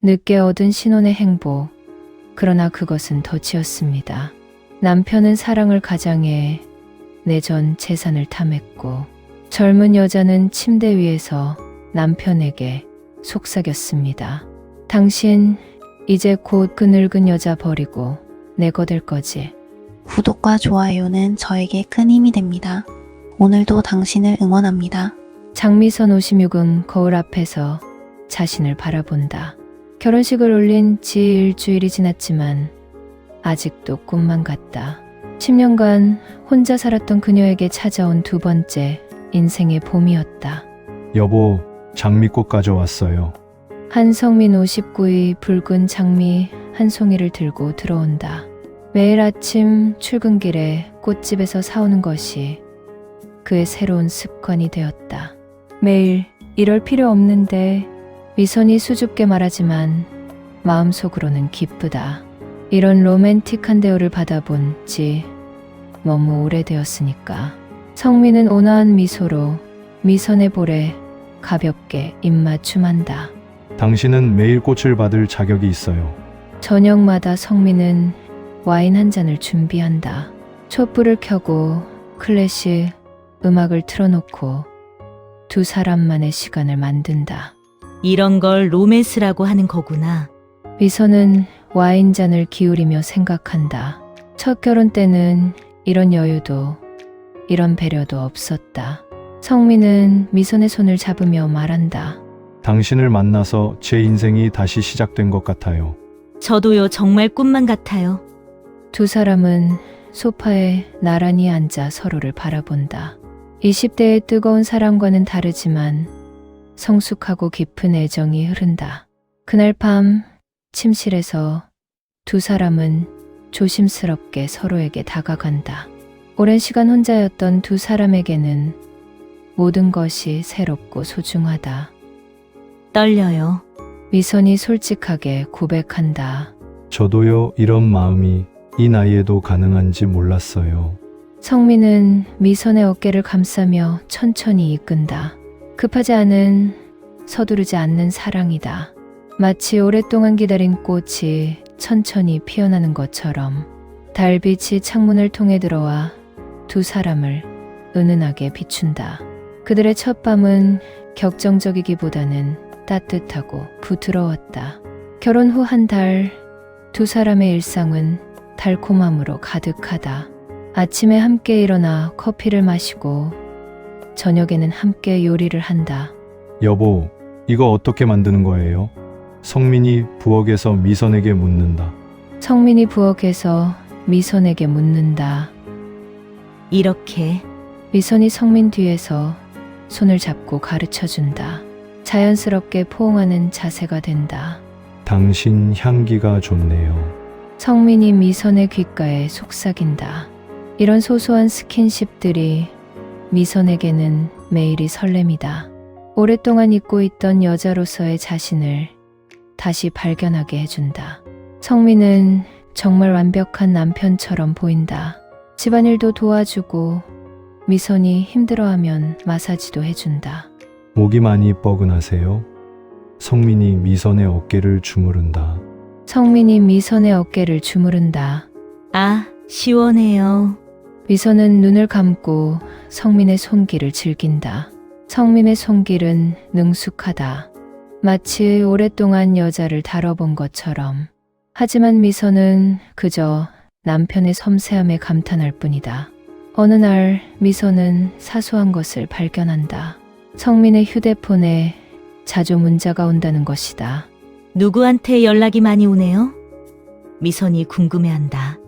늦게 얻은 신혼의 행복. 그러나 그것은 덫이었습니다. 남편은 사랑을 가장해 내 전 재산을 탐했고 젊은 여자는 침대 위에서 남편에게 속삭였습니다. 당신 이제 곧 그 늙은 여자 버리고 내 거 될 거지. 구독과 좋아요는 저에게 큰 힘이 됩니다. 오늘도 당신을 응원합니다. 장미선 56은 거울 앞에서 자신을 바라본다. 결혼식을 올린 지 일주일이 지났지만 아직도 꿈만 같다. 10년간 혼자 살았던 그녀에게 찾아온 두 번째 인생의 봄이었다. 여보, 장미꽃 가져왔어요. 한성민 59의 붉은 장미 한 송이를 들고 들어온다. 매일 아침 출근길에 꽃집에서 사오는 것이 그의 새로운 습관이 되었다. 매일 이럴 필요 없는데 미선이 수줍게 말하지만 마음속으로는 기쁘다. 이런 로맨틱한 대우를 받아본 지 너무 오래되었으니까. 성민은 온화한 미소로 미선의 볼에 가볍게 입맞춤한다. 당신은 매일 꽃을 받을 자격이 있어요. 저녁마다 성민은 와인 한 잔을 준비한다. 촛불을 켜고 클래식 음악을 틀어놓고 두 사람만의 시간을 만든다. 이런 걸 로맨스라고 하는 거구나. 미선은 와인잔을 기울이며 생각한다. 첫 결혼 때는 이런 여유도 이런 배려도 없었다. 성민은 미선의 손을 잡으며 말한다. 당신을 만나서 제 인생이 다시 시작된 것 같아요. 저도요, 정말 꿈만 같아요. 두 사람은 소파에 나란히 앉아 서로를 바라본다. 20대의 뜨거운 사랑과는 다르지만 성숙하고 깊은 애정이 흐른다. 그날 밤 침실에서 두 사람은 조심스럽게 서로에게 다가간다. 오랜 시간 혼자였던 두 사람에게는 모든 것이 새롭고 소중하다. 떨려요. 미선이 솔직하게 고백한다. 저도요, 이런 마음이 이 나이에도 가능한지 몰랐어요. 성민은 미선의 어깨를 감싸며 천천히 이끈다. 급하지 않은, 서두르지 않는 사랑이다. 마치 오랫동안 기다린 꽃이 천천히 피어나는 것처럼 달빛이 창문을 통해 들어와 두 사람을 은은하게 비춘다. 그들의 첫 밤은 격정적이기보다는 따뜻하고 부드러웠다. 결혼 후 한 달, 두 사람의 일상은 달콤함으로 가득하다. 아침에 함께 일어나 커피를 마시고 저녁에는 함께 요리를 한다. 여보, 이거 어떻게 만드는 거예요? 성민이 부엌에서 미선에게 묻는다. 성민이 부엌에서 미선에게 묻는다. 이렇게. 미선이 성민 뒤에서 손을 잡고 가르쳐준다. 자연스럽게 포옹하는 자세가 된다. 당신 향기가 좋네요. 성민이 미선의 귓가에 속삭인다. 이런 소소한 스킨십들이 미선에게는 매일이 설렘이다. 오랫동안 잊고 있던 여자로서의 자신을 다시 발견하게 해준다. 성민은 정말 완벽한 남편처럼 보인다. 집안일도 도와주고 미선이 힘들어하면 마사지도 해준다. 목이 많이 뻐근하세요? 성민이 미선의 어깨를 주무른다. 성민이 미선의 어깨를 주무른다. 아, 시원해요. 미선은 눈을 감고 성민의 손길을 즐긴다. 성민의 손길은 능숙하다. 마치 오랫동안 여자를 다뤄본 것처럼. 하지만 미선은 그저 남편의 섬세함에 감탄할 뿐이다. 어느 날 미선은 사소한 것을 발견한다. 성민의 휴대폰에 자주 문자가 온다는 것이다. 누구한테 연락이 많이 오네요? 미선이 궁금해한다.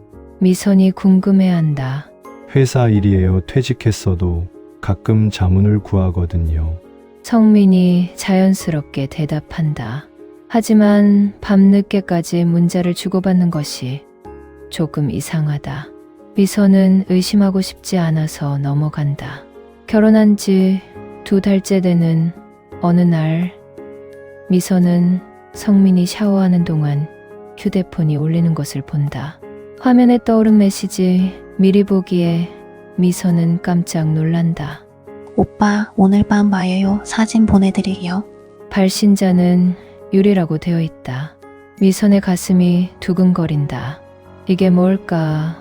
미선이 궁금해한다. 회사 일이에요. 퇴직했어도 가끔 자문을 구하거든요. 성민이 자연스럽게 대답한다. 하지만 밤늦게까지 문자를 주고받는 것이 조금 이상하다. 미선은 의심하고 싶지 않아서 넘어간다. 결혼한 지 2달째 되는 어느 날 미선은 성민이 샤워하는 동안 휴대폰이 울리는 것을 본다. 화면에 떠오른 메시지 미리 보기에 미선은 깜짝 놀란다. 오빠, 오늘 밤 봐요. 사진 보내드릴게요. 발신자는 유리라고 되어 있다. 미선의 가슴이 두근거린다. 이게 뭘까?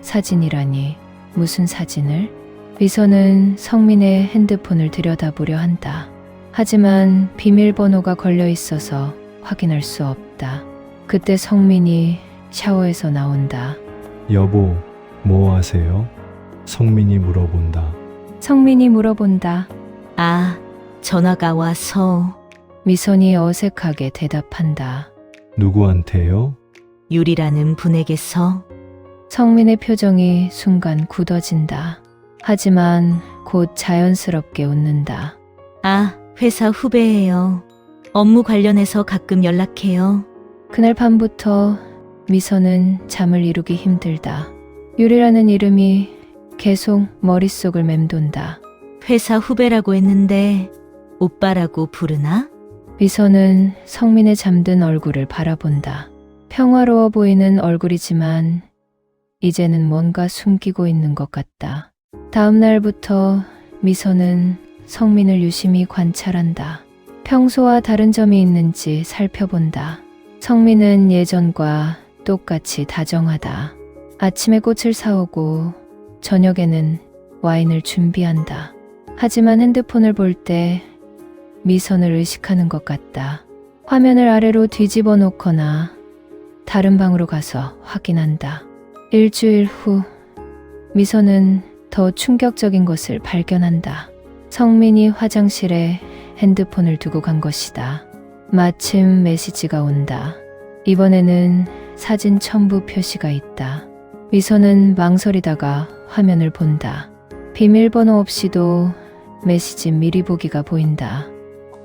사진이라니. 무슨 사진을? 미선은 성민의 핸드폰을 들여다보려 한다. 하지만 비밀번호가 걸려 있어서 확인할 수 없다. 그때 성민이 샤워에서 나온다. 여보, 뭐 하세요? 성민이 물어본다. 성민이 물어본다. 아, 전화가 와서. 미선이 어색하게 대답한다. 누구한테요? 유리라는 분에게서. 성민의 표정이 순간 굳어진다. 하지만 곧 자연스럽게 웃는다. 아, 회사 후배예요. 업무 관련해서 가끔 연락해요. 그날 밤부터 미선은 잠을 이루기 힘들다. 유리라는 이름이 계속 머릿속을 맴돈다. 회사 후배라고 했는데 오빠라고 부르나? 미선은 성민의 잠든 얼굴을 바라본다. 평화로워 보이는 얼굴이지만 이제는 뭔가 숨기고 있는 것 같다. 다음 날부터 미선은 성민을 유심히 관찰한다. 평소와 다른 점이 있는지 살펴본다. 성민은 예전과 똑같이 다정하다. 아침에 꽃을 사오고 저녁에는 와인을 준비한다. 하지만 핸드폰을 볼 때 미선을 의식하는 것 같다. 화면을 아래로 뒤집어 놓거나 다른 방으로 가서 확인한다. 일주일 후 미선은 더 충격적인 것을 발견한다. 성민이 화장실에 핸드폰을 두고 간 것이다. 마침 메시지가 온다. 이번에는 사진 첨부 표시가 있다. 미선은 망설이다가 화면을 본다. 비밀번호 없이도 메시지 미리 보기가 보인다.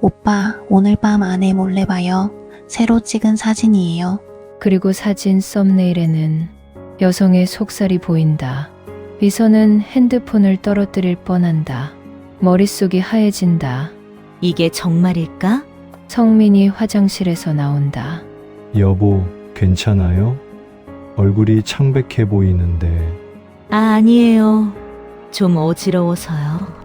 오빠, 오늘 밤 아내 몰래 봐요. 새로 찍은 사진이에요. 그리고 사진 썸네일에는 여성의 속살이 보인다. 미선은 핸드폰을 떨어뜨릴 뻔한다. 머릿속이 하얘진다. 이게 정말일까? 성민이 화장실에서 나온다. 여보, 괜찮아요? 얼굴이 창백해 보이는데. 아, 아니에요. 좀 어지러워서요.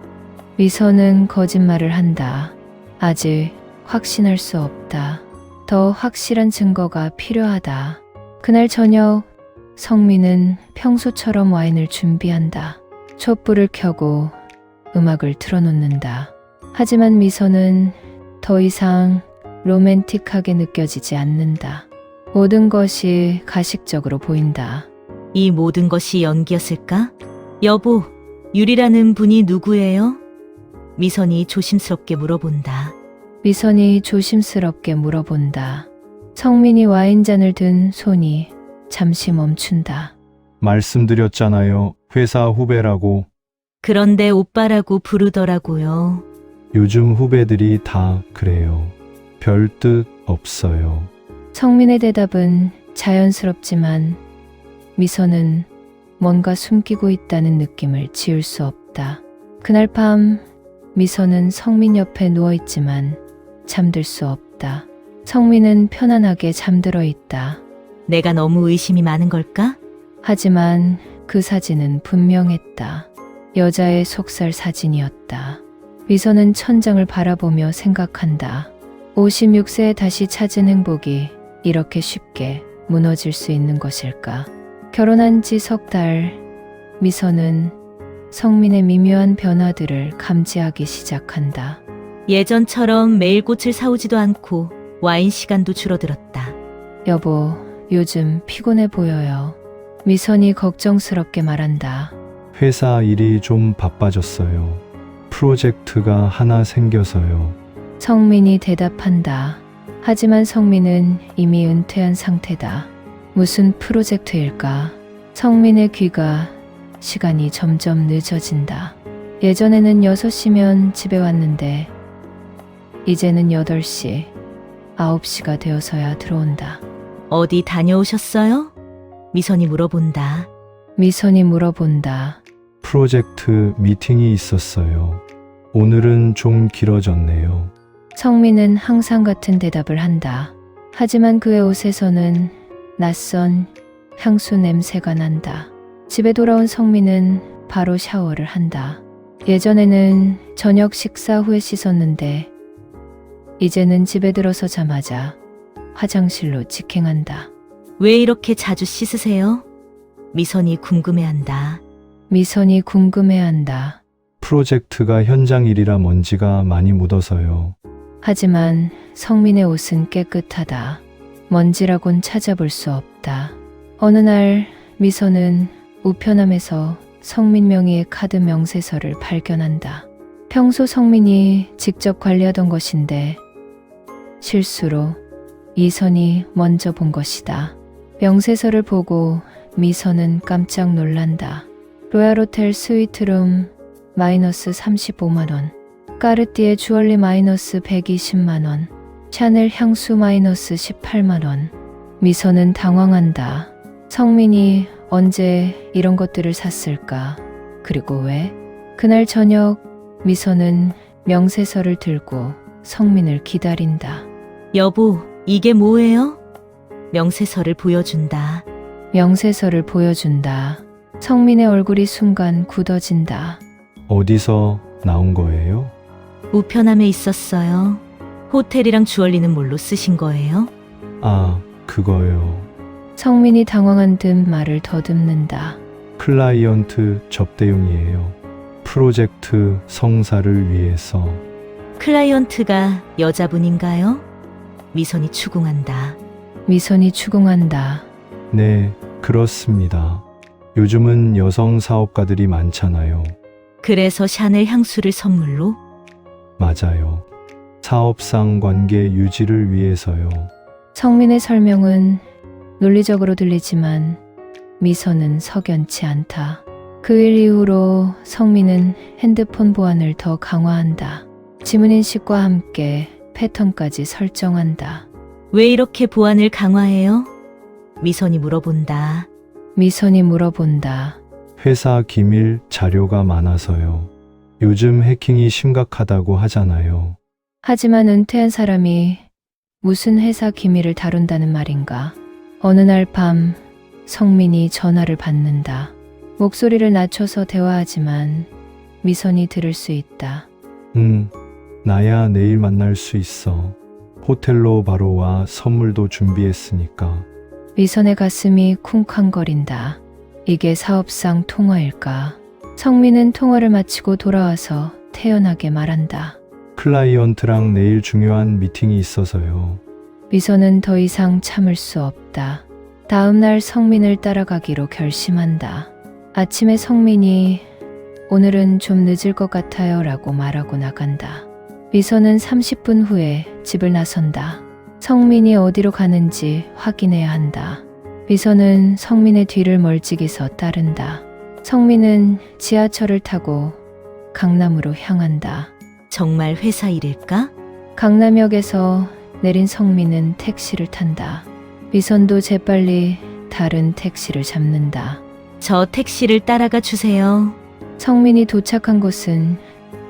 미선은 거짓말을 한다. 아직 확신할 수 없다. 더 확실한 증거가 필요하다. 그날 저녁 성민은 평소처럼 와인을 준비한다. 촛불을 켜고 음악을 틀어놓는다. 하지만 미선은 더 이상 로맨틱하게 느껴지지 않는다. 모든 것이 가식적으로 보인다. 이 모든 것이 연기였을까? 여보, 유리라는 분이 누구예요? 미선이 조심스럽게 물어본다. 미선이 조심스럽게 물어본다. 성민이 와인잔을 든 손이 잠시 멈춘다. 말씀드렸잖아요. 회사 후배라고. 그런데 오빠라고 부르더라고요. 요즘 후배들이 다 그래요. 별 뜻 없어요. 성민의 대답은 자연스럽지만 미선은 뭔가 숨기고 있다는 느낌을 지울 수 없다. 그날 밤 미선은 성민 옆에 누워있지만 잠들 수 없다. 성민은 편안하게 잠들어 있다. 내가 너무 의심이 많은 걸까? 하지만 그 사진은 분명했다. 여자의 속살 사진이었다. 미선은 천장을 바라보며 생각한다. 56세에 다시 찾은 행복이 이렇게 쉽게 무너질 수 있는 것일까? 결혼한 지 석 달, 미선은 성민의 미묘한 변화들을 감지하기 시작한다. 예전처럼 매일 꽃을 사오지도 않고 와인 시간도 줄어들었다. 여보, 요즘 피곤해 보여요. 미선이 걱정스럽게 말한다. 회사 일이 좀 바빠졌어요. 프로젝트가 하나 생겨서요. 성민이 대답한다. 하지만 성민은 이미 은퇴한 상태다. 무슨 프로젝트일까? 성민의 귀가 시간이 점점 늦어진다. 예전에는 6시면 집에 왔는데 이제는 8시, 9시가 되어서야 들어온다. 어디 다녀오셨어요? 미선이 물어본다. 미선이 물어본다. 프로젝트 미팅이 있었어요. 오늘은 좀 길어졌네요. 성민은 항상 같은 대답을 한다. 하지만 그의 옷에서는 낯선 향수 냄새가 난다. 집에 돌아온 성민은 바로 샤워를 한다. 예전에는 저녁 식사 후에 씻었는데 이제는 집에 들어서자마자 화장실로 직행한다. 왜 이렇게 자주 씻으세요? 미선이 궁금해한다. 미선이 궁금해한다. 프로젝트가 현장 일이라 먼지가 많이 묻어서요. 하지만 성민의 옷은 깨끗하다. 먼지라곤 찾아볼 수 없다. 어느 날 미선은 우편함에서 성민 명의의 카드 명세서를 발견한다. 평소 성민이 직접 관리하던 것인데 실수로 이선이 먼저 본 것이다. 명세서를 보고 미선은 깜짝 놀란다. 로얄호텔 스위트룸 마이너스 35만원, 까르띠에 주얼리 마이너스 120만원, 샤넬 향수 마이너스 18만원. 미선은 당황한다. 성민이 언제 이런 것들을 샀을까? 그리고 왜? 그날 저녁 미선은 명세서를 들고 성민을 기다린다. 여보, 이게 뭐예요? 명세서를 보여준다. 명세서를 보여준다. 성민의 얼굴이 순간 굳어진다. 어디서 나온 거예요? 우편함에 있었어요. 호텔이랑 주얼리는 뭘로 쓰신 거예요? 아, 그거요. 성민이 당황한 듯 말을 더듬는다. 클라이언트 접대용이에요. 프로젝트 성사를 위해서. 클라이언트가 여자분인가요? 미선이 추궁한다. 미선이 추궁한다. 네, 그렇습니다. 요즘은 여성 사업가들이 많잖아요. 그래서 샤넬 향수를 선물로? 맞아요. 사업상 관계 유지를 위해서요. 성민의 설명은 논리적으로 들리지만 미선은 석연치 않다. 그 일 이후로 성민은 핸드폰 보안을 더 강화한다. 지문인식과 함께 패턴까지 설정한다. 왜 이렇게 보안을 강화해요? 미선이 물어본다. 미선이 물어본다. 회사 기밀 자료가 많아서요. 요즘 해킹이 심각하다고 하잖아요. 하지만 은퇴한 사람이 무슨 회사 기밀을 다룬다는 말인가? 어느 날 밤 성민이 전화를 받는다. 목소리를 낮춰서 대화하지만 미선이 들을 수 있다. 나야 내일 만날 수 있어. 호텔로 바로 와. 선물도 준비했으니까. 미선의 가슴이 쿵쾅거린다. 이게 사업상 통화일까? 성민은 통화를 마치고 돌아와서 태연하게 말한다. 클라이언트랑 내일 중요한 미팅이 있어서요. 미선은 더 이상 참을 수 없다. 다음 날 성민을 따라가기로 결심한다. 아침에 성민이 오늘은 좀 늦을 것 같아요 라고 말하고 나간다. 미선은 30분 후에 집을 나선다. 성민이 어디로 가는지 확인해야 한다. 미선은 성민의 뒤를 멀찍이서 따른다. 성민은 지하철을 타고 강남으로 향한다. 정말 회사 일일까? 강남역에서 내린 성민은 택시를 탄다. 미선도 재빨리 다른 택시를 잡는다. 저 택시를 따라가 주세요. 성민이 도착한 곳은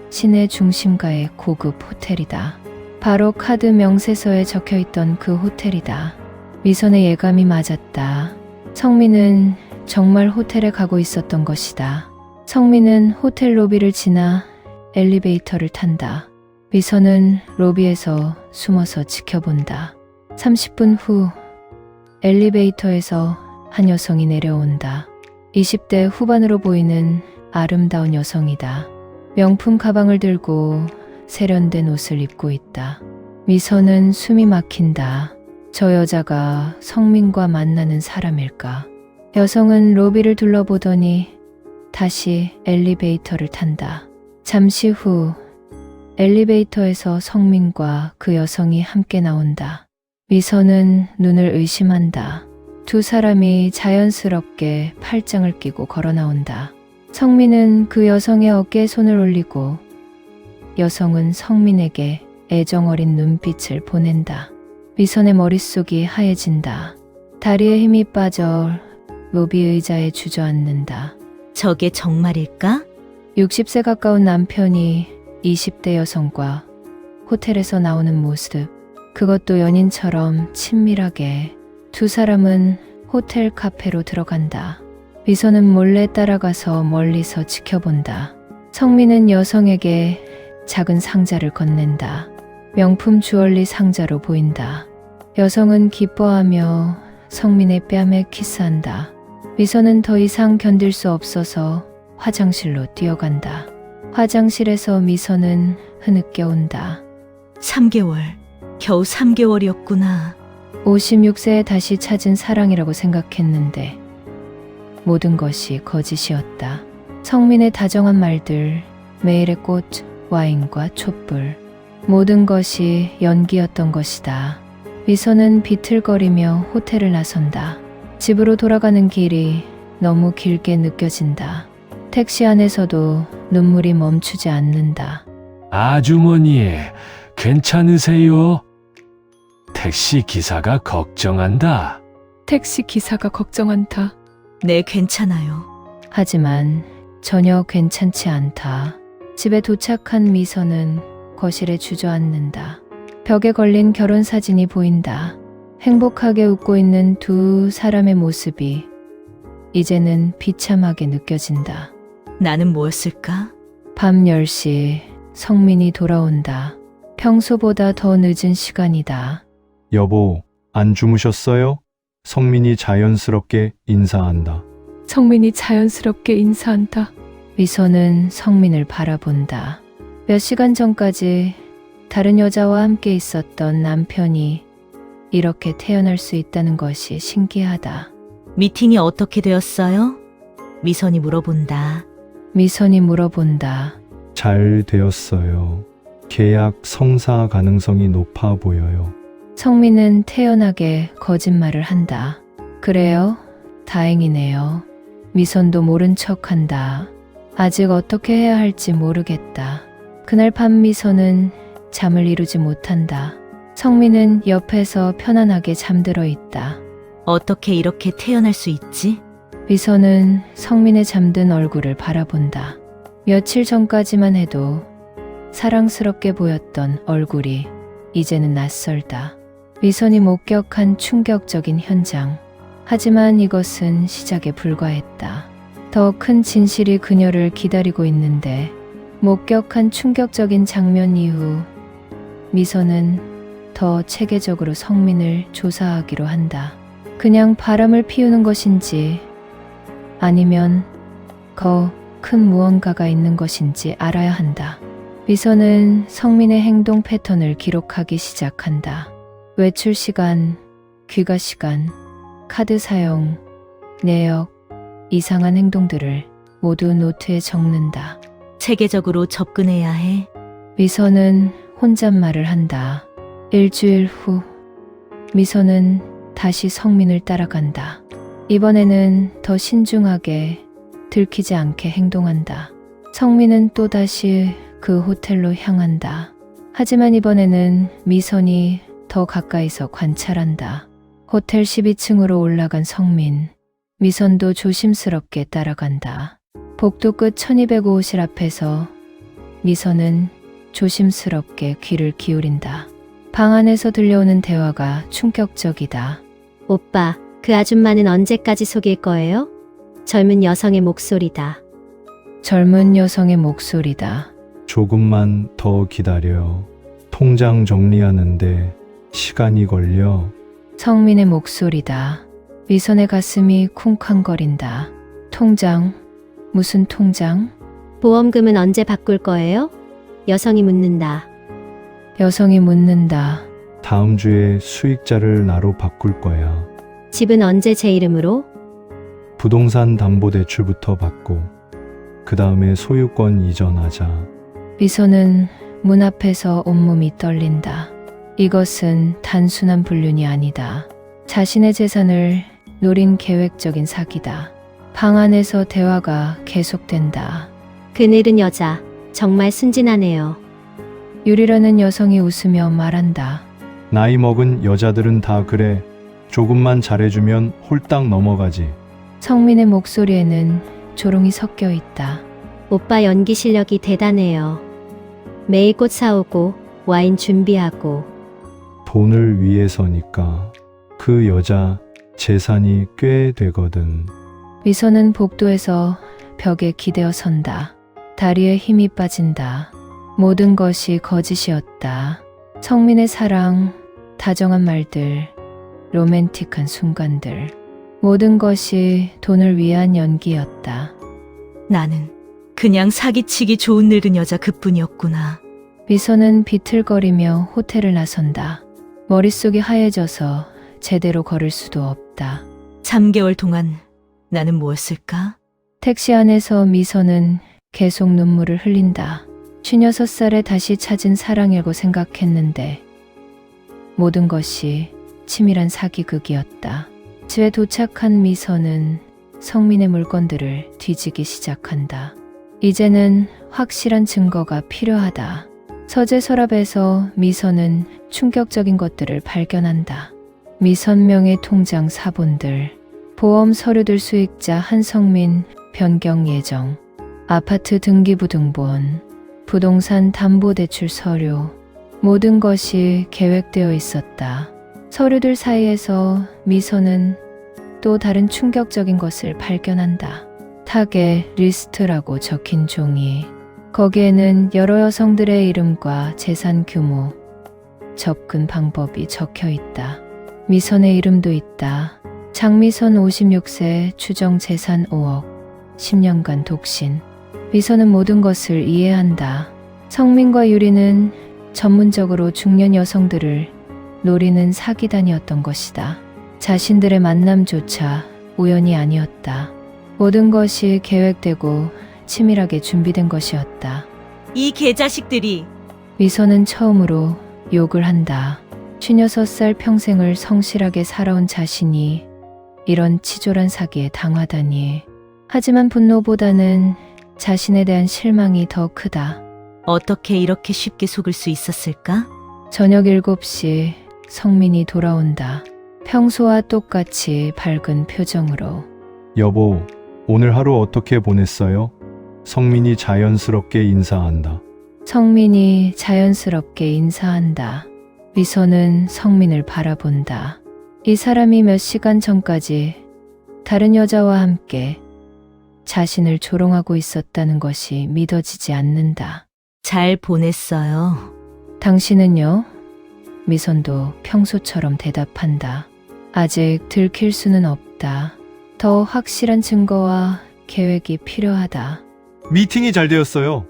시내 중심가의 고급 호텔이다. 바로 카드 명세서에 적혀있던 그 호텔이다. 미선의 예감이 맞았다. 성민은 정말 호텔에 가고 있었던 것이다. 성민은 호텔 로비를 지나 엘리베이터를 탄다. 미선은 로비에서 숨어서 지켜본다. 30분 후 엘리베이터에서 한 여성이 내려온다. 20대 후반으로 보이는 아름다운 여성이다. 명품 가방을 들고 세련된 옷을 입고 있다. 미선은 숨이 막힌다. 저 여자가 성민과 만나는 사람일까? 여성은 로비를 둘러보더니 다시 엘리베이터를 탄다. 잠시 후 엘리베이터에서 성민과 그 여성이 함께 나온다. 미선은 눈을 의심한다. 두 사람이 자연스럽게 팔짱을 끼고 걸어 나온다. 성민은 그 여성의 어깨에 손을 올리고 여성은 성민에게 애정어린 눈빛을 보낸다. 미선의 머릿속이 하얘진다. 다리에 힘이 빠져 로비 의자에 주저앉는다. 저게 정말일까? 60세 가까운 남편이 20대 여성과 호텔에서 나오는 모습, 그것도 연인처럼 친밀하게. 두 사람은 호텔 카페로 들어간다. 미선은 몰래 따라가서 멀리서 지켜본다. 성민은 여성에게 작은 상자를 건넨다. 명품 주얼리 상자로 보인다. 여성은 기뻐하며 성민의 뺨에 키스한다. 미선은 더 이상 견딜 수 없어서 화장실로 뛰어간다. 화장실에서 미선은 흐느껴 온다. 3개월. 겨우 3개월이었구나. 56세에 다시 찾은 사랑이라고 생각했는데 모든 것이 거짓이었다. 성민의 다정한 말들, 매일의 꽃, 와인과 촛불, 모든 것이 연기였던 것이다. 미선은 비틀거리며 호텔을 나선다. 집으로 돌아가는 길이 너무 길게 느껴진다. 택시 안에서도 눈물이 멈추지 않는다. 아주머니, 괜찮으세요? 택시 기사가 걱정한다. 택시 기사가 걱정한다. 네, 괜찮아요. 하지만 전혀 괜찮지 않다. 집에 도착한 미선은 거실에 주저앉는다. 벽에 걸린 결혼 사진이 보인다. 행복하게 웃고 있는 두 사람의 모습이 이제는 비참하게 느껴진다. 나는 뭐였을까? 밤 10시 성민이 돌아온다. 평소보다 더 늦은 시간이다. 여보, 안 주무셨어요? 성민이 자연스럽게 인사한다. 성민이 자연스럽게 인사한다. 미선은 성민을 바라본다. 몇 시간 전까지 다른 여자와 함께 있었던 남편이 이렇게 태어날 수 있다는 것이 신기하다. 미팅이 어떻게 되었어요? 미선이 물어본다. 미선이 물어본다. 잘 되었어요. 계약 성사 가능성이 높아 보여요. 성민은 태연하게 거짓말을 한다. 그래요? 다행이네요. 미선도 모른 척한다. 아직 어떻게 해야 할지 모르겠다. 그날 밤 미선은 잠을 이루지 못한다. 성민은 옆에서 편안하게 잠들어 있다. 어떻게 이렇게 태어날 수 있지? 미선은 성민의 잠든 얼굴을 바라본다. 며칠 전까지만 해도 사랑스럽게 보였던 얼굴이 이제는 낯설다. 미선이 목격한 충격적인 현장. 하지만 이것은 시작에 불과했다. 더 큰 진실이 그녀를 기다리고 있는데 목격한 충격적인 장면 이후 미선은 더 체계적으로 성민을 조사하기로 한다. 그냥 바람을 피우는 것인지 아니면 더 큰 무언가가 있는 것인지 알아야 한다. 미선은 성민의 행동 패턴을 기록하기 시작한다. 외출 시간, 귀가 시간, 카드 사용, 내역, 이상한 행동들을 모두 노트에 적는다. 체계적으로 접근해야 해. 미선은 혼잣말을 한다. 일주일 후 미선은 다시 성민을 따라간다. 이번에는 더 신중하게 들키지 않게 행동한다. 성민은 또다시 그 호텔로 향한다. 하지만 이번에는 미선이 더 가까이서 관찰한다. 호텔 12층으로 올라간 성민. 미선도 조심스럽게 따라간다. 복도 끝 1205호실 앞에서 미선은 조심스럽게 귀를 기울인다. 방 안에서 들려오는 대화가 충격적이다. 오빠, 그 아줌마는 언제까지 속일 거예요? 젊은 여성의 목소리다. 젊은 여성의 목소리다. 조금만 더 기다려. 통장 정리하는데 시간이 걸려. 성민의 목소리다. 미선의 가슴이 쿵쾅거린다. 통장? 무슨 통장? 보험금은 언제 바꿀 거예요? 여성이 묻는다. 여성이 묻는다. 다음 주에 수익자를 나로 바꿀 거야. 집은 언제 제 이름으로? 부동산 담보대출부터 받고 그 다음에 소유권 이전하자. 미선은 문 앞에서 온몸이 떨린다. 이것은 단순한 불륜이 아니다. 자신의 재산을 노린 계획적인 사기다. 방 안에서 대화가 계속된다. 그 늙은 여자, 정말 순진하네요. 유리라는 여성이 웃으며 말한다. 나이 먹은 여자들은 다 그래. 조금만 잘해주면 홀딱 넘어가지. 성민의 목소리에는 조롱이 섞여 있다. 오빠 연기 실력이 대단해요. 매일 꽃 사오고 와인 준비하고. 돈을 위해서니까. 그 여자 재산이 꽤 되거든. 미선은 복도에서 벽에 기대어 선다. 다리에 힘이 빠진다. 모든 것이 거짓이었다. 성민의 사랑, 다정한 말들, 로맨틱한 순간들, 모든 것이 돈을 위한 연기였다. 나는 그냥 사기치기 좋은 늙은 여자 그뿐이었구나. 미선은 비틀거리며 호텔을 나선다. 머릿속이 하얘져서 제대로 걸을 수도 없다. 3개월 동안 나는 무엇을까? 택시 안에서 미선은 계속 눈물을 흘린다. 56살에 다시 찾은 사랑이라고 생각했는데 모든 것이 치밀한 사기극이었다. 집에 도착한 미선은 성민의 물건들을 뒤지기 시작한다. 이제는 확실한 증거가 필요하다. 서재 서랍에서 미선은 충격적인 것들을 발견한다. 미선 명의 통장 사본들, 보험 서류들 수익자 한성민 변경 예정, 아파트 등기부 등본, 부동산 담보대출 서류, 모든 것이 계획되어 있었다. 서류들 사이에서 미선은 또 다른 충격적인 것을 발견한다. 타겟 리스트라고 적힌 종이. 거기에는 여러 여성들의 이름과 재산 규모, 접근 방법이 적혀 있다. 미선의 이름도 있다. 장미선 56세, 추정 재산 5억, 10년간 독신. 미선은 모든 것을 이해한다. 성민과 유리는 전문적으로 중년 여성들을 노리는 사기단이었던 것이다. 자신들의 만남조차 우연이 아니었다. 모든 것이 계획되고 치밀하게 준비된 것이었다. 이 개자식들이. 미선은 처음으로 욕을 한다. 56살 평생을 성실하게 살아온 자신이 이런 치졸한 사기에 당하다니. 하지만 분노보다는 자신에 대한 실망이 더 크다. 어떻게 이렇게 쉽게 속을 수 있었을까? 저녁 7시 성민이 돌아온다. 평소와 똑같이 밝은 표정으로. 여보, 오늘 하루 어떻게 보냈어요? 성민이 자연스럽게 인사한다. 성민이 자연스럽게 인사한다. 미선은 성민을 바라본다. 이 사람이 몇 시간 전까지 다른 여자와 함께 자신을 조롱하고 있었다는 것이 믿어지지 않는다. 잘 보냈어요. 당신은요? 미선도 평소처럼 대답한다. 아직 들킬 수는 없다. 더 확실한 증거와 계획이 필요하다. 미팅이 잘 되었어요.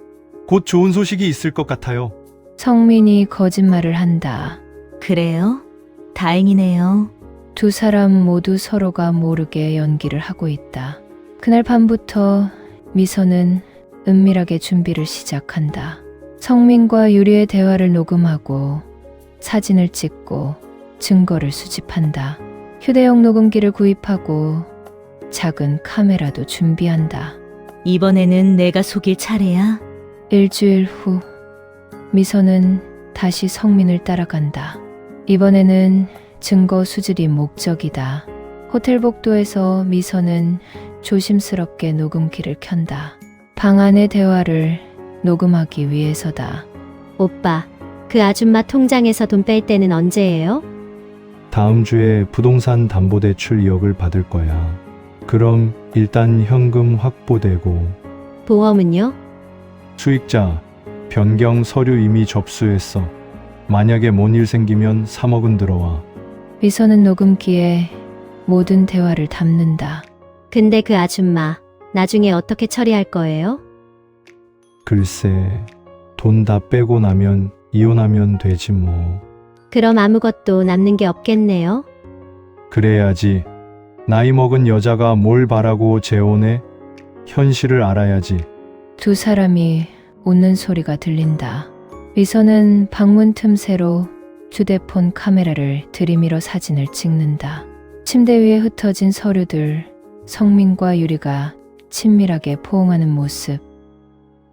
곧 좋은 소식이 있을 것 같아요. 성민이 거짓말을 한다. 그래요? 다행이네요. 두 사람 모두 서로가 모르게 연기를 하고 있다. 그날 밤부터 미선은 은밀하게 준비를 시작한다. 성민과 유리의 대화를 녹음하고 사진을 찍고 증거를 수집한다. 휴대용 녹음기를 구입하고 작은 카메라도 준비한다. 이번에는 내가 속일 차례야. 일주일 후 미선은 다시 성민을 따라간다. 이번에는 증거 수집이 목적이다. 호텔 복도에서 미선은 조심스럽게 녹음기를 켠다. 방 안의 대화를 녹음하기 위해서다. 오빠, 그 아줌마 통장에서 돈 뺄 때는 언제예요? 다음 주에 부동산 담보대출 2억을 받을 거야. 그럼 일단 현금 확보되고 보험은요? 수익자 변경 서류 이미 접수했어. 만약에 뭔 일 생기면 3억은 들어와. 미선은 녹음기에 모든 대화를 담는다. 근데 그 아줌마, 나중에 어떻게 처리할 거예요? 글쎄, 돈 다 빼고 나면 이혼하면 되지 뭐. 그럼 아무것도 남는 게 없겠네요? 그래야지. 나이 먹은 여자가 뭘 바라고 재혼해? 현실을 알아야지. 두 사람이 웃는 소리가 들린다. 미선은 방문 틈새로 휴대폰 카메라를 들이밀어 사진을 찍는다. 침대 위에 흩어진 서류들, 성민과 유리가 친밀하게 포옹하는 모습,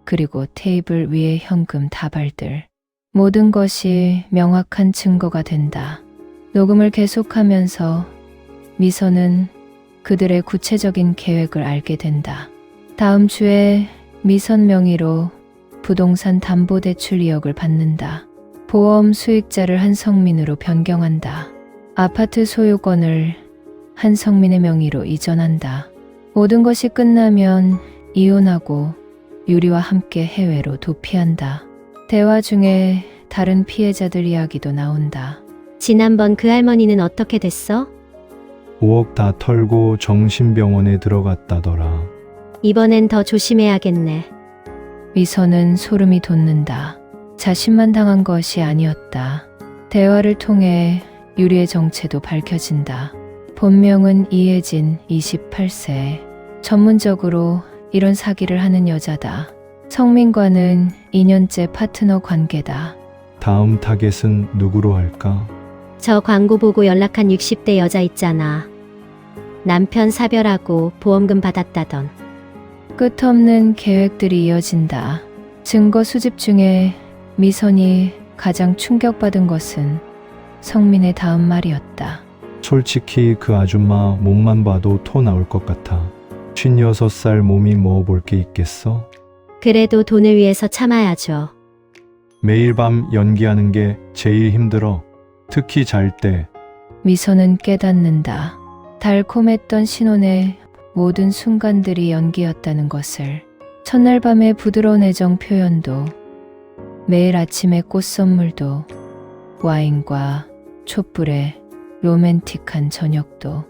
그리고 테이블 위의 현금 다발들. 모든 것이 명확한 증거가 된다. 녹음을 계속하면서 미선은 그들의 구체적인 계획을 알게 된다. 다음 주에 미선 명의로 부동산 담보대출 2억을 받는다. 보험 수익자를 한성민으로 변경한다. 아파트 소유권을 한성민의 명의로 이전한다. 모든 것이 끝나면 이혼하고 유리와 함께 해외로 도피한다. 대화 중에 다른 피해자들 이야기도 나온다. 지난번 그 할머니는 어떻게 됐어? 5억 다 털고 정신병원에 들어갔다더라. 이번엔 더 조심해야겠네. 미선은 소름이 돋는다. 자신만 당한 것이 아니었다. 대화를 통해 유리의 정체도 밝혀진다. 본명은 이혜진, 28세. 전문적으로 이런 사기를 하는 여자다. 성민과는 2년째 파트너 관계다. 다음 타겟은 누구로 할까? 저 광고 보고 연락한 60대 여자 있잖아. 남편 사별하고 보험금 받았다던. 끝없는 계획들이 이어진다. 증거 수집 중에 미선이 가장 충격받은 것은 성민의 다음 말이었다. 솔직히 그 아줌마 몸만 봐도 토 나올 것 같아. 56살 몸이 먹어볼 게 있겠어? 그래도 돈을 위해서 참아야죠. 매일 밤 연기하는 게 제일 힘들어. 특히 잘 때. 미선은 깨닫는다. 달콤했던 신혼의 모든 순간들이 연기였다는 것을. 첫날 밤의 부드러운 애정 표현도, 매일 아침의 꽃 선물도, 와인과 촛불의 로맨틱한 저녁도,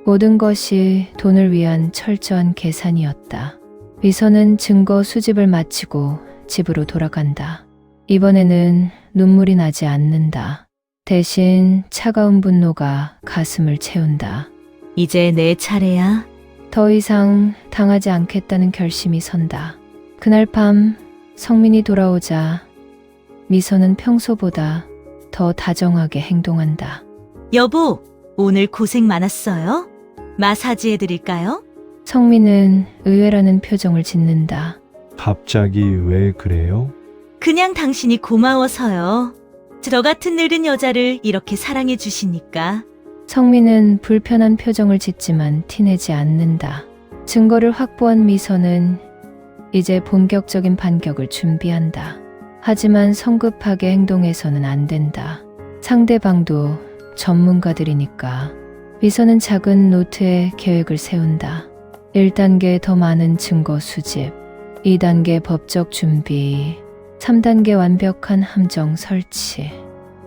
모든 것이 돈을 위한 철저한 계산이었다. 미선은 증거 수집을 마치고 집으로 돌아간다. 이번에는 눈물이 나지 않는다. 대신 차가운 분노가 가슴을 채운다. 이제 내 차례야. 더 이상 당하지 않겠다는 결심이 선다. 그날 밤 성민이 돌아오자 미선은 평소보다 더 다정하게 행동한다. 여보, 오늘 고생 많았어요. 마사지 해드릴까요? 성민은 의외라는 표정을 짓는다. 갑자기 왜 그래요? 그냥 당신이 고마워서요. 저 같은 늙은 여자를 이렇게 사랑해 주시니까. 성민은 불편한 표정을 짓지만 티내지 않는다. 증거를 확보한 미선은 이제 본격적인 반격을 준비한다. 하지만 성급하게 행동해서는 안 된다. 상대방도 전문가들이니까. 미선은 작은 노트에 계획을 세운다. 1단계 더 많은 증거 수집, 2단계 법적 준비, 3단계 완벽한 함정 설치,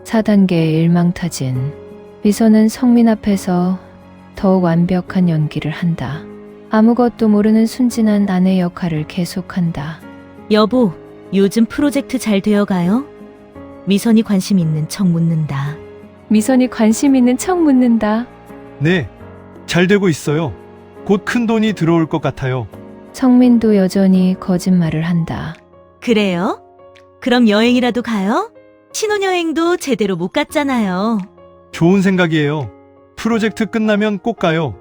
4단계 일망타진. 미선은 성민 앞에서 더욱 완벽한 연기를 한다. 아무것도 모르는 순진한 아내 역할을 계속한다. 여보, 요즘 프로젝트 잘 되어가요? 미선이 관심 있는 척 묻는다. 미선이 관심 있는 척 묻는다. 네, 잘 되고 있어요. 곧 큰 돈이 들어올 것 같아요. 성민도 여전히 거짓말을 한다. 그래요? 그럼 여행이라도 가요? 신혼여행도 제대로 못 갔잖아요. 좋은 생각이에요. 프로젝트 끝나면 꼭 가요.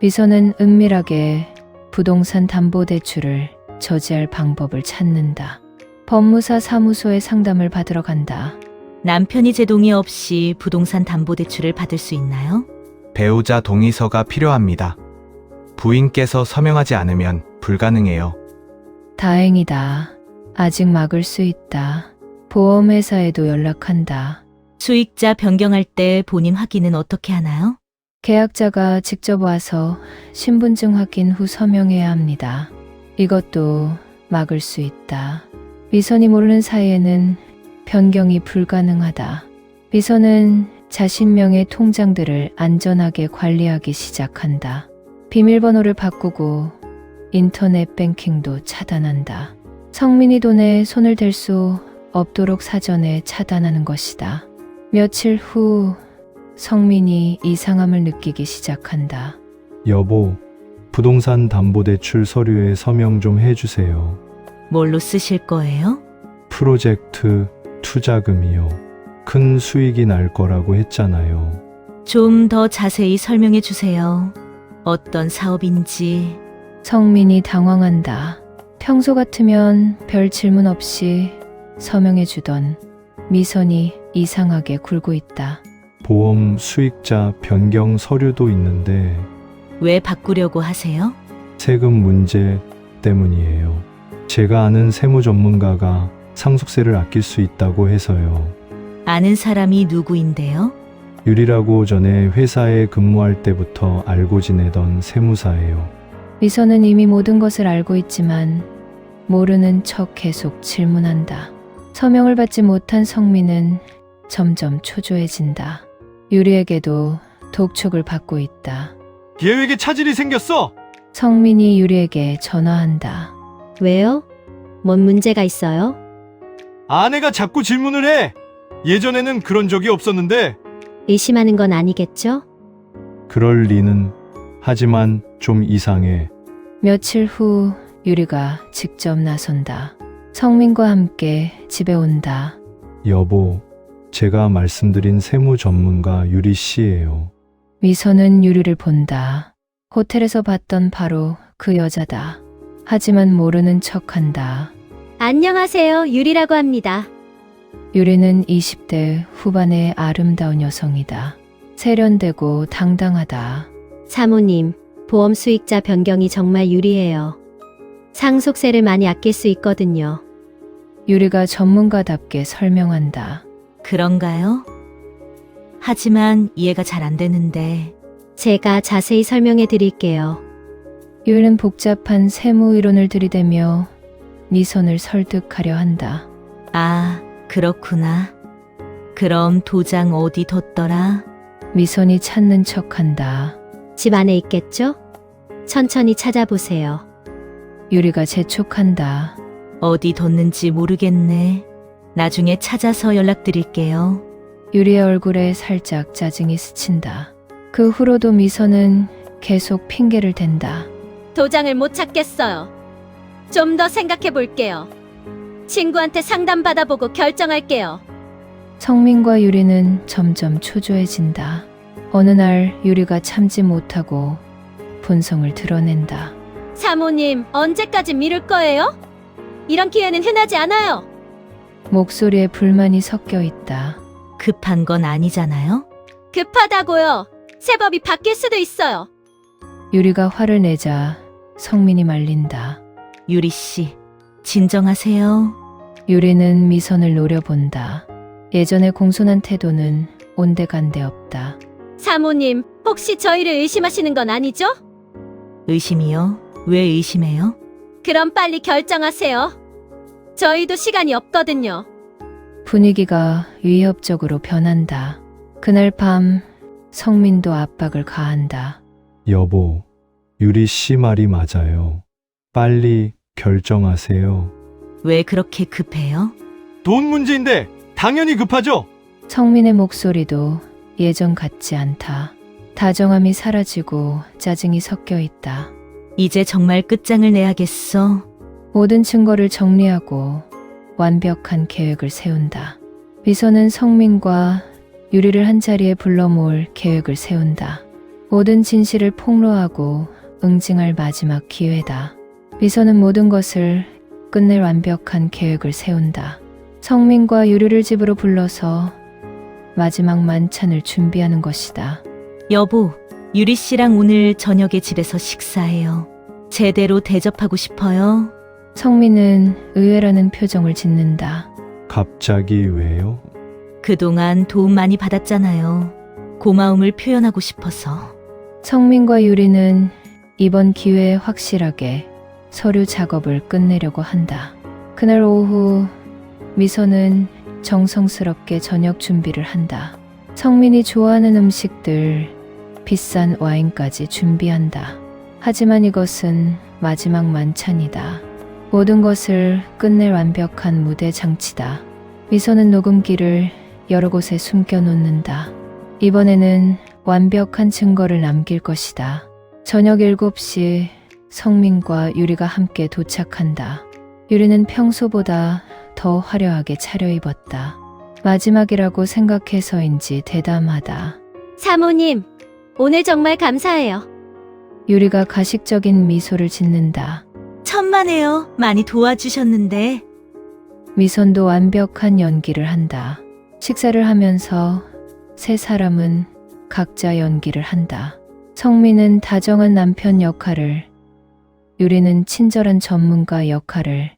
미선은 은밀하게 부동산 담보대출을 저지할 방법을 찾는다. 법무사 사무소에 상담을 받으러 간다. 남편이 제 동의 없이 부동산 담보대출을 받을 수 있나요? 배우자 동의서가 필요합니다. 부인께서 서명하지 않으면 불가능해요. 다행이다. 아직 막을 수 있다. 보험회사에도 연락한다. 수익자 변경할 때 본인 확인은 어떻게 하나요? 계약자가 직접 와서 신분증 확인 후 서명해야 합니다. 이것도 막을 수 있다. 미선이 모르는 사이에는 변경이 불가능하다. 미선은 자신 명의 통장들을 안전하게 관리하기 시작한다. 비밀번호를 바꾸고 인터넷 뱅킹도 차단한다. 성민이 돈에 손을 댈 수 없도록 사전에 차단하는 것이다. 며칠 후 성민이 이상함을 느끼기 시작한다. 여보, 부동산 담보대출 서류에 서명 좀 해주세요. 뭘로 쓰실 거예요? 프로젝트 투자금이요. 큰 수익이 날 거라고 했잖아요. 좀 더 자세히 설명해 주세요. 어떤 사업인지. 성민이 당황한다. 평소 같으면 별 질문 없이 서명해주던 미선이 이상하게 굴고 있다. 보험 수익자 변경 서류도 있는데 왜 바꾸려고 하세요? 세금 문제 때문이에요. 제가 아는 세무 전문가가 상속세를 아낄 수 있다고 해서요. 아는 사람이 누구인데요? 유리라고 전에 회사에 근무할 때부터 알고 지내던 세무사예요. 미선은 이미 모든 것을 알고 있지만 모르는 척 계속 질문한다. 서명을 받지 못한 성민은 점점 초조해진다. 유리에게도 독촉을 받고 있다. 계획에 차질이 생겼어. 성민이 유리에게 전화한다. 왜요? 뭔 문제가 있어요? 아내가 자꾸 질문을 해. 예전에는 그런 적이 없었는데. 의심하는 건 아니겠죠? 그럴 리는. 하지만 좀 이상해. 며칠 후 유리가 직접 나선다. 성민과 함께 집에 온다. 여보, 제가 말씀드린 세무 전문가 유리 씨예요. 미선은 유리를 본다. 호텔에서 봤던 바로 그 여자다. 하지만 모르는 척한다. 안녕하세요. 유리라고 합니다. 유리는 20대 후반의 아름다운 여성이다. 세련되고 당당하다. 사모님, 보험 수익자 변경이 정말 유리해요. 상속세를 많이 아낄 수 있거든요. 유리가 전문가답게 설명한다. 그런가요? 하지만 이해가 잘 안 되는데. 제가 자세히 설명해 드릴게요. 유리는 복잡한 세무 이론을 들이대며 미선을 설득하려 한다. 아, 그렇구나. 그럼 도장 어디 뒀더라? 미선이 찾는 척한다. 집 안에 있겠죠? 천천히 찾아보세요. 유리가 재촉한다. 어디 뒀는지 모르겠네. 나중에 찾아서 연락드릴게요. 유리의 얼굴에 살짝 짜증이 스친다. 그 후로도 미선은 계속 핑계를 댄다. 도장을 못 찾겠어요. 좀 더 생각해 볼게요. 친구한테 상담 받아보고 결정할게요. 성민과 유리는 점점 초조해진다. 어느 날 유리가 참지 못하고 본성을 드러낸다. 사모님, 언제까지 미룰 거예요? 이런 기회는 흔하지 않아요. 목소리에 불만이 섞여 있다. 급한 건 아니잖아요? 급하다고요. 새 법이 바뀔 수도 있어요. 유리가 화를 내자 성민이 말린다. 유리 씨, 진정하세요. 유리는 미선을 노려본다. 예전의 공손한 태도는 온데간데 없다. 사모님, 혹시 저희를 의심하시는 건 아니죠? 의심이요? 왜 의심해요? 그럼 빨리 결정하세요. 저희도 시간이 없거든요. 분위기가 위협적으로 변한다. 그날 밤 성민도 압박을 가한다. 여보, 유리 씨 말이 맞아요. 빨리 결정하세요. 왜 그렇게 급해요? 돈 문제인데 당연히 급하죠. 성민의 목소리도 예전 같지 않다. 다정함이 사라지고 짜증이 섞여 있다. 이제 정말 끝장을 내야겠어. 모든 증거를 정리하고 완벽한 계획을 세운다. 미선은 성민과 유리를 한자리에 불러 모을 계획을 세운다. 모든 진실을 폭로하고 응징할 마지막 기회다. 미선은 모든 것을 끝낼 완벽한 계획을 세운다. 성민과 유리를 집으로 불러서 마지막 만찬을 준비하는 것이다. 여보, 유리 씨랑 오늘 저녁에 집에서 식사해요. 제대로 대접하고 싶어요. 성민은 의외라는 표정을 짓는다. 갑자기 왜요? 그동안 도움 많이 받았잖아요. 고마움을 표현하고 싶어서. 성민과 유리는 이번 기회에 확실하게 서류 작업을 끝내려고 한다. 그날 오후 미선은 정성스럽게 저녁 준비를 한다. 성민이 좋아하는 음식들, 비싼 와인까지 준비한다. 하지만 이것은 마지막 만찬이다. 모든 것을 끝낼 완벽한 무대 장치다. 미선은 녹음기를 여러 곳에 숨겨놓는다. 이번에는 완벽한 증거를 남길 것이다. 저녁 7시 성민과 유리가 함께 도착한다. 유리는 평소보다 더 화려하게 차려입었다. 마지막이라고 생각해서인지 대담하다. 사모님, 오늘 정말 감사해요. 유리가 가식적인 미소를 짓는다. 천만에요. 많이 도와주셨는데. 미선도 완벽한 연기를 한다. 식사를 하면서 세 사람은 각자 연기를 한다. 성민은 다정한 남편 역할을, 유리는 친절한 전문가 역할을,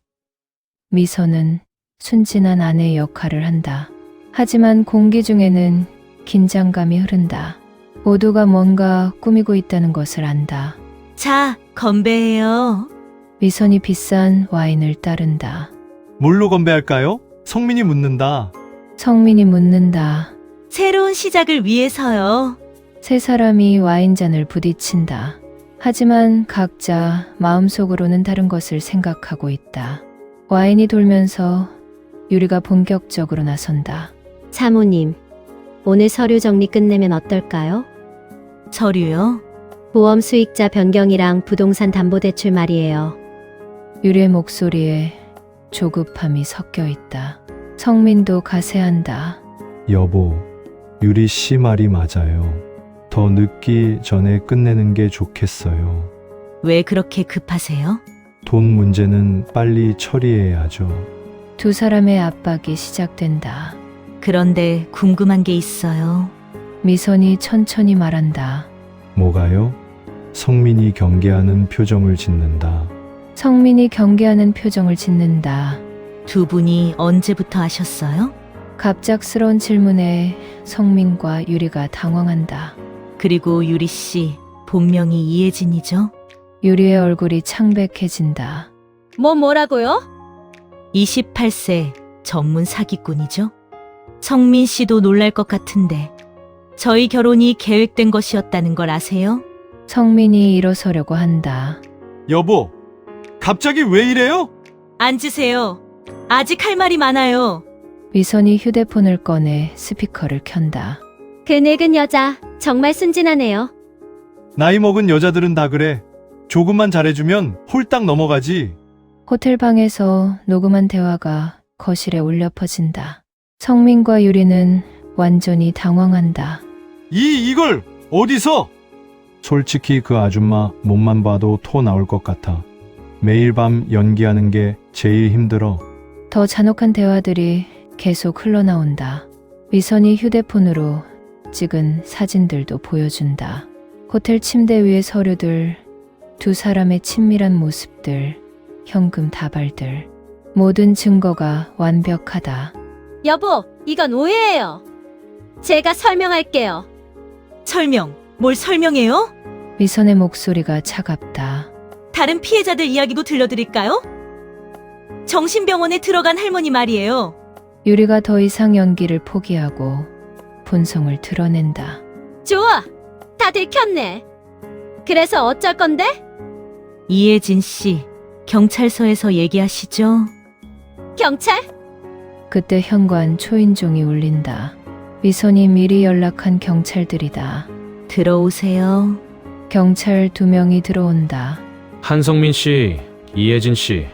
미선은 순진한 아내 역할을 한다. 하지만 공기 중에는 긴장감이 흐른다. 모두가 뭔가 꾸미고 있다는 것을 안다. 자, 건배해요. 미선이 비싼 와인을 따른다. 뭘로 건배할까요? 성민이 묻는다. 성민이 묻는다. 새로운 시작을 위해서요. 세 사람이 와인잔을 부딪힌다. 하지만 각자 마음속으로는 다른 것을 생각하고 있다. 와인이 돌면서 유리가 본격적으로 나선다. 사모님, 오늘 서류 정리 끝내면 어떨까요? 서류요? 보험 수익자 변경이랑 부동산 담보대출 말이에요. 유리의 목소리에 조급함이 섞여 있다. 성민도 가세한다. 여보, 유리 씨 말이 맞아요. 더 늦기 전에 끝내는 게 좋겠어요. 왜 그렇게 급하세요? 돈 문제는 빨리 처리해야죠. 두 사람의 압박이 시작된다. 그런데 궁금한 게 있어요. 미선이 천천히 말한다. 뭐가요? 성민이 경계하는 표정을 짓는다. 성민이 경계하는 표정을 짓는다. 두 분이 언제부터 아셨어요? 갑작스러운 질문에 성민과 유리가 당황한다. 그리고 유리 씨, 본명이 이혜진이죠? 유리의 얼굴이 창백해진다. 뭐라고요? 28세 전문 사기꾼이죠? 성민 씨도 놀랄 것 같은데 저희 결혼이 계획된 것이었다는 걸 아세요? 성민이 일어서려고 한다. 여보, 갑자기 왜 이래요? 앉으세요. 아직 할 말이 많아요. 미선이 휴대폰을 꺼내 스피커를 켠다. 그 늙은 여자 정말 순진하네요. 나이 먹은 여자들은 다 그래. 조금만 잘해주면 홀딱 넘어가지. 호텔 방에서 녹음한 대화가 거실에 울려 퍼진다. 성민과 유리는 완전히 당황한다. 이걸 어디서? 솔직히 그 아줌마 몸만 봐도 토 나올 것 같아. 매일 밤 연기하는 게 제일 힘들어. 더 잔혹한 대화들이 계속 흘러나온다. 미선이 휴대폰으로 찍은 사진들도 보여준다. 호텔 침대 위의 서류들, 두 사람의 친밀한 모습들, 현금 다발들. 모든 증거가 완벽하다. 여보, 이건 오해예요. 제가 설명할게요. 설명. 뭘 설명해요? 미선의 목소리가 차갑다. 다른 피해자들 이야기도 들려드릴까요? 정신병원에 들어간 할머니 말이에요. 유리가 더 이상 연기를 포기하고 본성을 드러낸다. 좋아, 다 들켰네. 그래서 어쩔 건데? 이혜진 씨, 경찰서에서 얘기하시죠? 경찰? 그때 현관 초인종이 울린다. 미선이 미리 연락한 경찰들이다. 들어오세요. 경찰 2명이 들어온다. 한성민 씨, 이혜진 씨,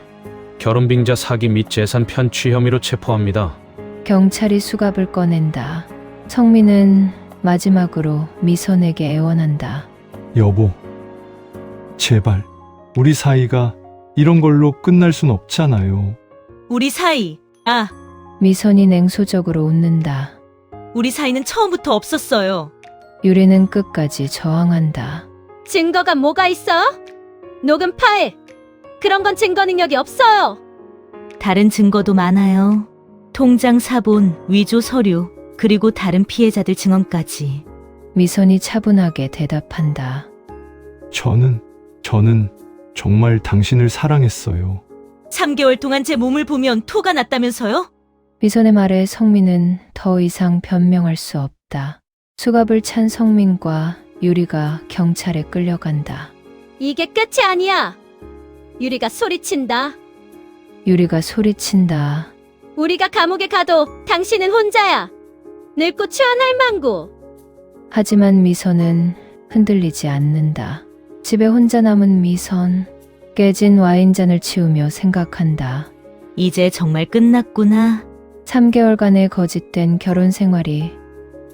결혼빙자 사기 및 재산 편취 혐의로 체포합니다. 경찰이 수갑을 꺼낸다. 성민은 마지막으로 미선에게 애원한다. 여보, 제발 우리 사이가 이런 걸로 끝날 순 없잖아요. 우리 사이, 미선이 냉소적으로 웃는다. 우리 사이는 처음부터 없었어요. 유리는 끝까지 저항한다. 증거가 뭐가 있어? 녹음 파일. 그런 건 증거 능력이 없어요. 다른 증거도 많아요. 통장 사본, 위조 서류, 그리고 다른 피해자들 증언까지. 미선이 차분하게 대답한다. 저는 정말 당신을 사랑했어요. 3개월 동안 제 몸을 보면 토가 났다면서요? 미선의 말에 성민은 더 이상 변명할 수 없다. 수갑을 찬 성민과 유리가 경찰에 끌려간다. 이게 끝이 아니야. 유리가 소리친다. 유리가 소리친다. 우리가 감옥에 가도 당신은 혼자야. 늙고 추한 할망구. 하지만 미선은 흔들리지 않는다. 집에 혼자 남은 미선. 깨진 와인잔을 치우며 생각한다. 이제 정말 끝났구나. 3개월간의 거짓된 결혼 생활이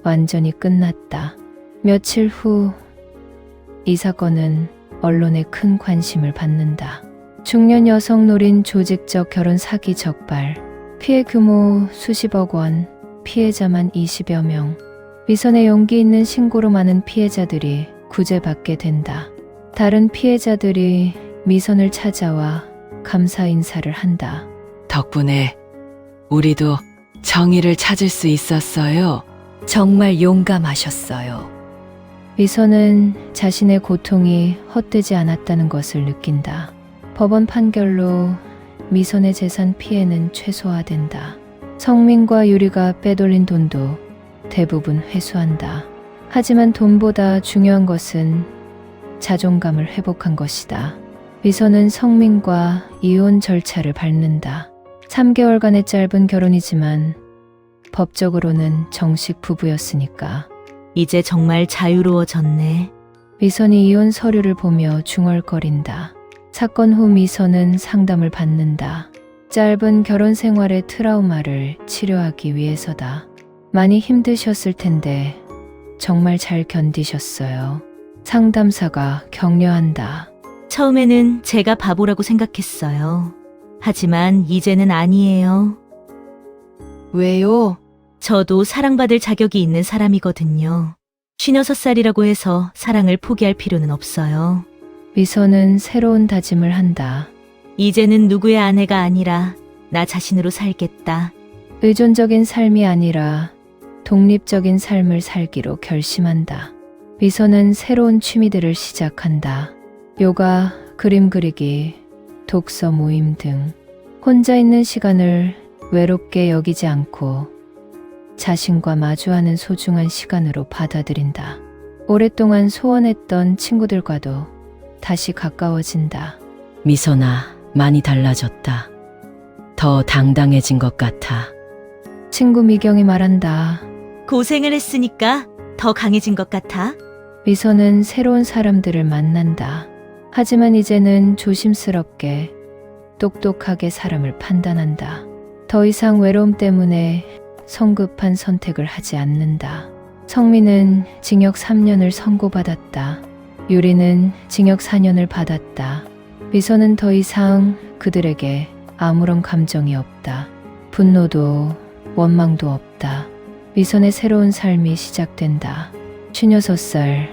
완전히 끝났다. 며칠 후 이 사건은 언론의 큰 관심을 받는다. 중년 여성 노린 조직적 결혼 사기 적발. 피해 규모 수십억 원, 피해자만 20여 명. 미선의 용기 있는 신고로 많은 피해자들이 구제받게 된다. 다른 피해자들이 미선을 찾아와 감사 인사를 한다. 덕분에 우리도 정의를 찾을 수 있었어요. 정말 용감하셨어요. 미선은 자신의 고통이 헛되지 않았다는 것을 느낀다. 법원 판결로 미선의 재산 피해는 최소화된다. 성민과 유리가 빼돌린 돈도 대부분 회수한다. 하지만 돈보다 중요한 것은 자존감을 회복한 것이다. 미선은 성민과 이혼 절차를 밟는다. 3개월간의 짧은 결혼이지만 법적으로는 정식 부부였으니까. 이제 정말 자유로워졌네. 미선이 이혼 서류를 보며 중얼거린다. 사건 후 미선은 상담을 받는다. 짧은 결혼 생활의 트라우마를 치료하기 위해서다. 많이 힘드셨을 텐데 정말 잘 견디셨어요. 상담사가 격려한다. 처음에는 제가 바보라고 생각했어요. 하지만 이제는 아니에요. 왜요? 저도 사랑받을 자격이 있는 사람이거든요. 56살이라고 해서 사랑을 포기할 필요는 없어요. 미선은 새로운 다짐을 한다. 이제는 누구의 아내가 아니라 나 자신으로 살겠다. 의존적인 삶이 아니라 독립적인 삶을 살기로 결심한다. 미선은 새로운 취미들을 시작한다. 요가, 그림 그리기, 독서 모임 등 혼자 있는 시간을 외롭게 여기지 않고 자신과 마주하는 소중한 시간으로 받아들인다. 오랫동안 소원했던 친구들과도 다시 가까워진다. 미선아, 많이 달라졌다. 더 당당해진 것 같아. 친구 미경이 말한다. 고생을 했으니까 더 강해진 것 같아. 미선은 새로운 사람들을 만난다. 하지만 이제는 조심스럽게 똑똑하게 사람을 판단한다. 더 이상 외로움 때문에 성급한 선택을 하지 않는다. 성민은 징역 3년을 선고받았다. 유리는 징역 4년을 받았다. 미선은 더 이상 그들에게 아무런 감정이 없다. 분노도 원망도 없다. 미선의 새로운 삶이 시작된다. 56살,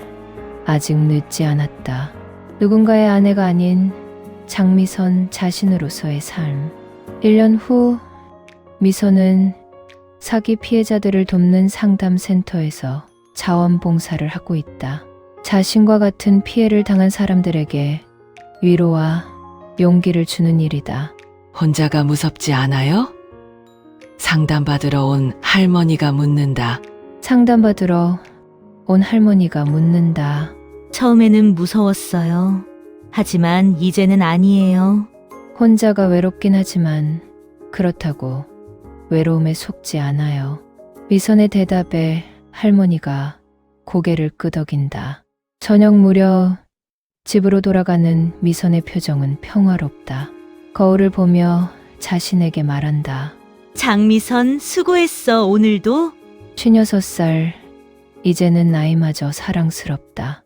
아직 늦지 않았다. 누군가의 아내가 아닌 장미선 자신으로서의 삶. 1년 후 미선은 사기 피해자들을 돕는 상담센터에서 자원봉사를 하고 있다. 자신과 같은 피해를 당한 사람들에게 위로와 용기를 주는 일이다. 혼자가 무섭지 않아요? 상담받으러 온 할머니가 묻는다. 상담받으러 온 할머니가 묻는다. 처음에는 무서웠어요. 하지만 이제는 아니에요. 혼자가 외롭긴 하지만 그렇다고 외로움에 속지 않아요. 미선의 대답에 할머니가 고개를 끄덕인다. 저녁 무렵 집으로 돌아가는 미선의 표정은 평화롭다. 거울을 보며 자신에게 말한다. 장미선 수고했어, 오늘도. 56살, 이제는 나이마저 사랑스럽다.